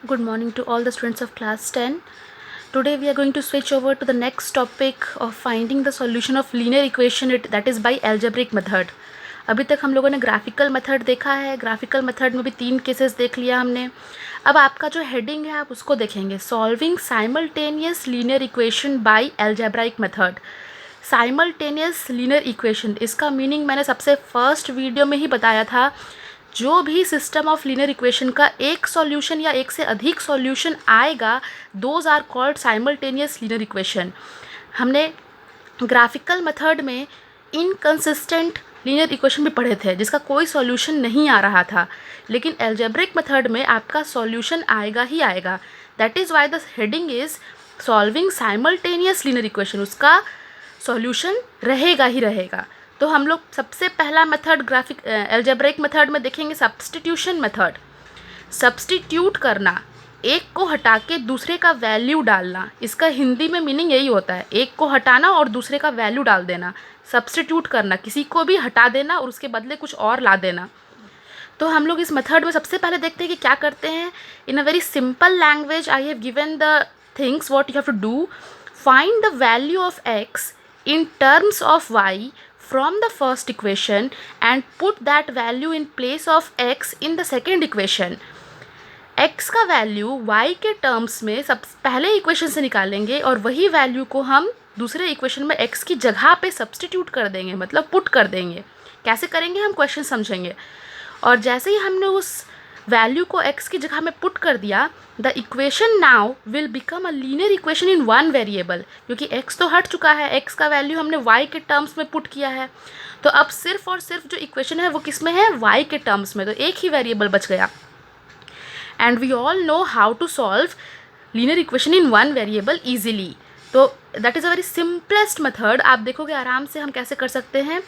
Good morning to all the students of class 10. Today we are going to switch over to the next topic of finding the solution of linear equation, that is by algebraic method. अभी तक हम लोगों ने graphical method देखा है. Graphical method में भी 3 cases देख लिया हमने. अब आपका जो हेडिंग है आप उसको देखेंगे, solving simultaneous linear equation by algebraic method. Simultaneous linear equation, इसका मीनिंग मैंने सबसे फर्स्ट वीडियो में ही बताया था. जो भी सिस्टम ऑफ लीनियर इक्वेशन का एक सॉल्यूशन या एक से अधिक सॉल्यूशन आएगा, those are called simultaneous linear equation. हमने ग्राफिकल मेथड में इनकंसिस्टेंट लीनियर इक्वेशन भी पढ़े थे जिसका कोई सॉल्यूशन नहीं आ रहा था, लेकिन अलजेब्रिक मेथड में आपका सॉल्यूशन आएगा ही आएगा. That is why the heading is solving simultaneous linear equation. उसका सॉल्यूशन रहेगा ही रहेगा. तो हम लोग सबसे पहला मेथड अलजेब्रिक मेथड में देखेंगे सब्स्टिट्यूशन मेथड. सब्स्टिट्यूट करना, एक को हटा के दूसरे का वैल्यू डालना. इसका हिंदी में मीनिंग यही होता है, एक को हटाना और दूसरे का वैल्यू डाल देना. सब्स्टिट्यूट करना, किसी को भी हटा देना और उसके बदले कुछ और ला देना. तो हम लोग इस मेथड में सबसे पहले देखते हैं कि क्या करते हैं. In a very simple language I have given the things what you have to do. Find the value of x in terms of y from the first equation and put that value in place of x in the second equation. x का value y के terms में सब पहले equation से निकालेंगे और वही value को हम दूसरे इक्वेशन में x की जगह पे सब्स्टिट्यूट कर देंगे, मतलब पुट कर देंगे. कैसे करेंगे हम क्वेश्चन समझेंगे. और जैसे ही हमने उस वैल्यू को x की जगह में पुट कर दिया, the equation now will become a linear equation in one variable. क्योंकि x तो हट चुका है, x का वैल्यू हमने y के टर्म्स में पुट किया है. तो अब सिर्फ और सिर्फ जो इक्वेशन है वो किस में है, y के टर्म्स में. तो एक ही वेरिएबल बच गया. And we all know how to solve linear equation in one variable easily. तो that is a very simplest method. आप देखोगे आराम से हम कैसे कर सकते हैं.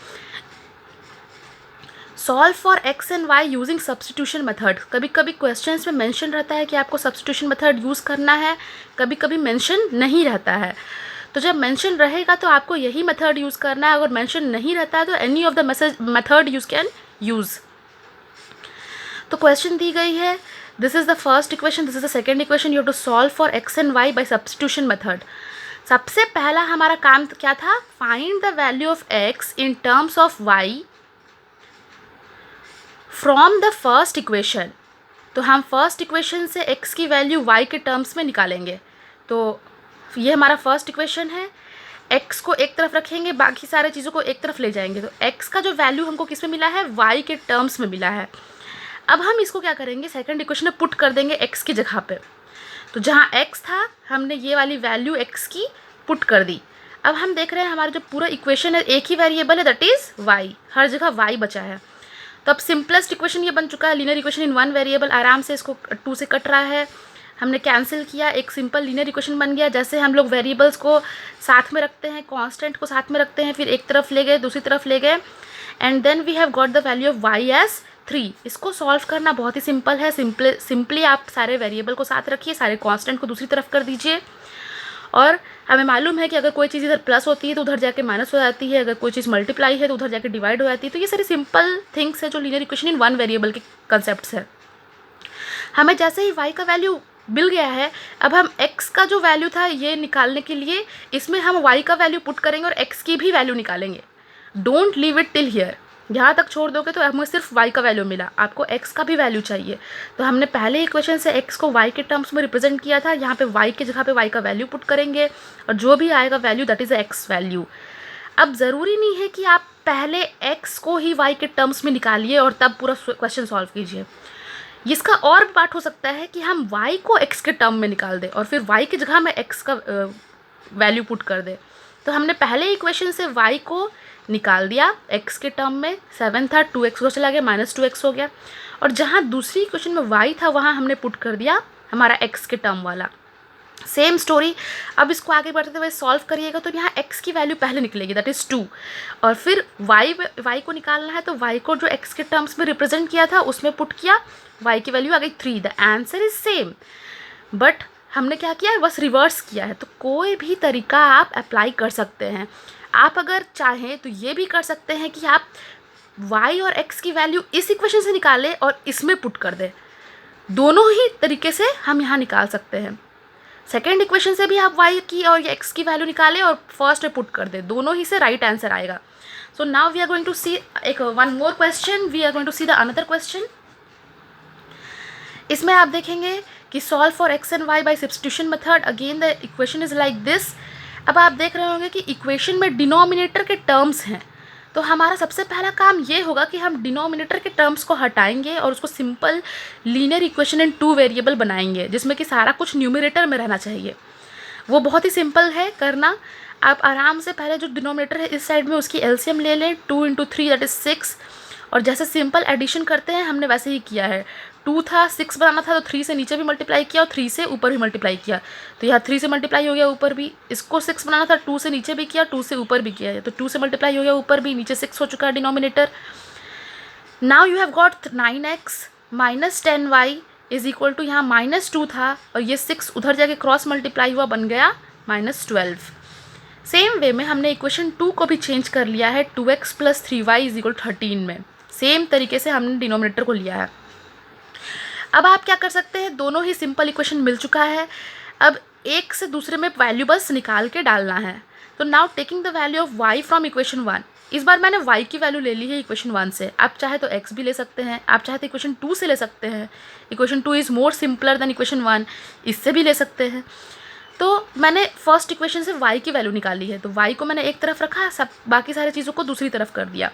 Solve for x and y using substitution method. कभी कभी क्वेश्चंस में मेंशन रहता है कि आपको सब्स्टिट्यूशन मेथड यूज़ करना है, कभी कभी मेंशन नहीं रहता है. तो जब मेंशन रहेगा तो आपको यही मेथड यूज़ करना है. अगर मेंशन नहीं रहता है तो any of the method use can use. तो क्वेश्चन दी गई है, this is the first equation, this is the second equation. You have to solve for x and Y by substitution method. सबसे पहला हमारा काम क्या था, find the value of X in terms of Y from the first equation. तो हम first equation से x की वैल्यू y के टर्म्स में निकालेंगे. तो ये हमारा फर्स्ट इक्वेशन है. x को एक तरफ रखेंगे, बाकी सारे चीज़ों को एक तरफ ले जाएंगे. तो x का जो वैल्यू हमको किस में मिला है, y के टर्म्स में मिला है. अब हम इसको क्या करेंगे, सेकंड इक्वेशन में पुट कर देंगे x की जगह पे. तो जहाँ x था हमने ये वाली वैल्यू x की पुट कर दी. अब हम देख रहे हैं हमारा जो पूरा इक्वेशन है एक ही वेरिएबल है, दैट इज़ y. हर जगह y बचा है. तो अब सिंपलेस्ट इक्वेशन ये बन चुका है, linear equation in one variable. आराम से इसको 2 से कट रहा है, हमने कैंसिल किया, एक सिंपल लीनियर इक्वेशन बन गया. जैसे हम लोग वेरिएबल्स को साथ में रखते हैं, कांस्टेंट को साथ में रखते हैं, फिर एक तरफ ले गए दूसरी तरफ ले गए, and then we have got the value of y as 3. इसको सॉल्व करना बहुत ही सिंपल है. सिंपली आप सारे वेरिएबल को साथ रखिए, सारे कांस्टेंट को दूसरी तरफ कर दीजिए. और हमें मालूम है कि अगर कोई चीज़ इधर प्लस होती है तो उधर जाके माइनस हो जाती है, अगर कोई चीज़ मल्टीप्लाई है तो उधर जाके डिवाइड हो जाती है. तो ये सारी सिंपल थिंग्स है जो linear equation in one variable के कंसेप्ट्स है. हमें जैसे ही y का वैल्यू मिल गया है, अब हम x का जो वैल्यू था ये निकालने के लिए इसमें हम y का वैल्यू पुट करेंगे और x की भी वैल्यू निकालेंगे. Don't leave it till here. यहाँ तक छोड़ दोगे तो हमें सिर्फ y का वैल्यू मिला, आपको x का भी वैल्यू चाहिए. तो हमने पहले इक्वेशन से x को y के टर्म्स में रिप्रेजेंट किया था, यहाँ पे y की जगह पे y का वैल्यू पुट करेंगे और जो भी आएगा value that is x value. अब ज़रूरी नहीं है कि आप पहले x को ही y के टर्म्स में निकालिए और तब पूरा क्वेश्चन सॉल्व कीजिए. इसका और पार्ट हो सकता है कि हम y को x के टर्म में निकाल दें और फिर y की जगह में x का वैल्यू पुट कर दें. तो हमने पहले इक्वेशन से y को निकाल दिया x के टर्म में, 7 था 2x को चला गया, -2x हो गया. और जहाँ दूसरी इक्वेशन में y था वहाँ हमने पुट कर दिया हमारा x के टर्म वाला. Same story. अब इसको आगे बढ़ते हुए सॉल्व करिएगा तो यहाँ x की वैल्यू पहले निकलेगी, दैट इज़ 2. और फिर y को निकालना है तो y को जो x के टर्म्स में रिप्रेजेंट किया था उसमें पुट किया, y की वैल्यू आ गई 3. The answer is same, but हमने क्या किया है, बस रिवर्स किया है. तो कोई भी तरीका आप अप्लाई कर सकते हैं. आप अगर चाहें तो ये भी कर सकते हैं कि आप y और x की वैल्यू इस इक्वेशन से निकालें और इसमें पुट कर दें. दोनों ही तरीके से हम यहाँ निकाल सकते हैं। सेकेंड इक्वेशन से भी आप y की और x की वैल्यू निकालें और फर्स्ट में पुट कर दें, दोनों ही से राइट आंसर आएगा। So now we are going to see one more question, we are going to see the another question. इसमें आप देखेंगे कि solve for x and y by substitution method. Again the equation is like this. अब आप देख रहे होंगे कि इक्वेशन में डिनोमिनेटर के टर्म्स हैं, तो हमारा सबसे पहला काम ये होगा कि हम डिनोमिनेटर के टर्म्स को हटाएंगे और उसको सिंपल लीनियर इक्वेशन इन 2 वेरिएबल बनाएंगे, जिसमें कि सारा कुछ न्यूमरेटर में रहना चाहिए। वो बहुत ही सिंपल है करना। आप आराम से पहले जो डिनोमिनेटर है इस साइड में उसकी एलसीएम ले लें, 2 × 3 दैट इज़ 6। और जैसे सिंपल एडिशन करते हैं हमने वैसे ही किया है। 2 था, 6 बनाना था तो 3 से नीचे भी मल्टीप्लाई किया और 3 से ऊपर भी मल्टीप्लाई किया, तो यहाँ 3 से मल्टीप्लाई हो गया ऊपर भी। इसको 6 बनाना था, 2 से नीचे भी किया, 2 से ऊपर भी किया है, तो 2 से मल्टीप्लाई हो गया ऊपर भी, नीचे 6 हो चुका है denominator. Now you have got 9x minus 10y is equal to, यहाँ -2 था और ये 6 उधर जाके क्रॉस मल्टीप्लाई हुआ, बन गया -12। सेम वे में हमने इक्वेशन 2 को भी चेंज कर लिया है 2x + 3y इज इक्वल 13 में। सेम तरीके से हमने डिनोमिनेटर को लिया है। अब आप क्या कर सकते हैं, दोनों ही सिंपल इक्वेशन मिल चुका है, अब एक से दूसरे में वैल्यू बस निकाल के डालना है। तो now taking the value of y from equation 1, इस बार मैंने y की वैल्यू ले ली है इक्वेशन 1 से। आप चाहे तो x भी ले सकते हैं, आप चाहे तो इक्वेशन 2 से ले सकते हैं। Equation 2 is more simpler than equation 1, इससे भी ले सकते हैं। तो मैंने फर्स्ट इक्वेशन से y की वैल्यू निकाली है, तो y को मैंने एक तरफ रखा, सब बाकी सारी चीज़ों को दूसरी तरफ कर दिया।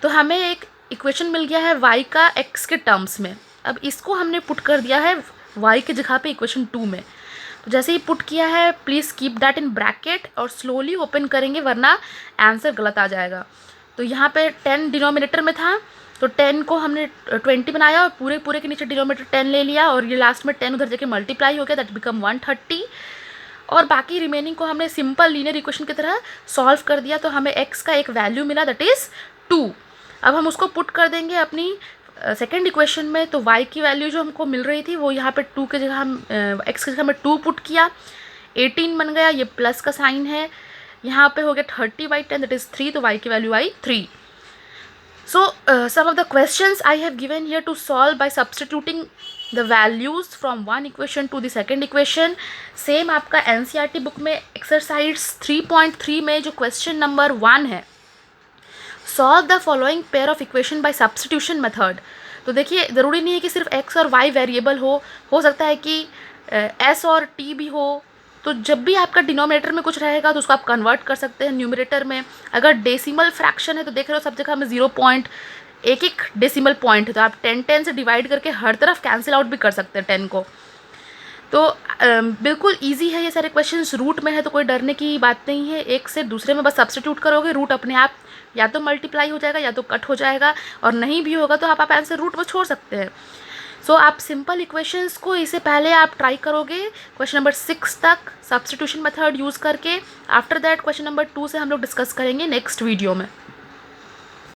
तो हमें एक इक्वेशन मिल गया है y का x के टर्म्स में। अब इसको हमने पुट कर दिया है y के जगह पे इक्वेशन 2 में। तो जैसे ही पुट किया है, please keep that in bracket और स्लोली ओपन करेंगे वरना आंसर गलत आ जाएगा। तो यहाँ पे 10 डिनोमिनेटर में था, तो 10 को हमने 20 बनाया और पूरे पूरे के नीचे डिनोमिनेटर 10 ले लिया और ये लास्ट में 10 उधर जाके मल्टीप्लाई हो गया, दैट बिकम 130। और बाकी रिमेनिंग को हमने सिंपल लीनियर इक्वेशन की तरह सॉल्व कर दिया, तो हमें x का एक वैल्यू मिला दैट इज़ 2। अब हम उसको पुट कर देंगे अपनी सेकेंड इक्वेशन में। तो y की वैल्यू जो हमको मिल रही थी वो यहाँ पे 2 के जगह हम x के जगह में 2 पुट किया, 18 बन गया, ये प्लस का साइन है, यहाँ पे हो गया 30/10 दैट इज़ 3, तो y की value I 3। So some of the questions I have given here to solve by substituting the values from one equation to the second equation. Same आपका NCERT बुक में exercise 3.3 में जो question number 1 है, solve the following pair of equation by substitution method. तो देखिए, ज़रूरी नहीं है कि सिर्फ x और y वेरिएबल हो सकता है कि s और t भी हो। तो जब भी आपका डिनोमिनेटर में कुछ रहेगा तो उसको आप कन्वर्ट कर सकते हैं न्यूमरेटर में। अगर डेसिमल फ्रैक्शन है तो देख रहे हो सब जगह में 0.1 डेसिमल पॉइंट है, तो आप 10 से डिवाइड करके हर तरफ कैंसिल आउट भी कर सकते हैं 10 को। तो बिल्कुल इजी है ये सारे क्वेश्चंस, रूट में है तो कोई डरने की बात नहीं है। एक से दूसरे में बस सब्स्टिट्यूट करोगे, रूट अपने आप या तो मल्टीप्लाई हो जाएगा या तो कट हो जाएगा, और नहीं भी होगा तो आप आंसर रूट में छोड़ सकते हैं। सो आप सिंपल इक्वेशंस को इससे पहले आप ट्राई करोगे क्वेश्चन नंबर 6 तक सब्स्टिट्यूशन मेथड यूज़ करके। आफ्टर दैट क्वेश्चन नंबर 2 से हम लोग डिस्कस करेंगे नेक्स्ट वीडियो में।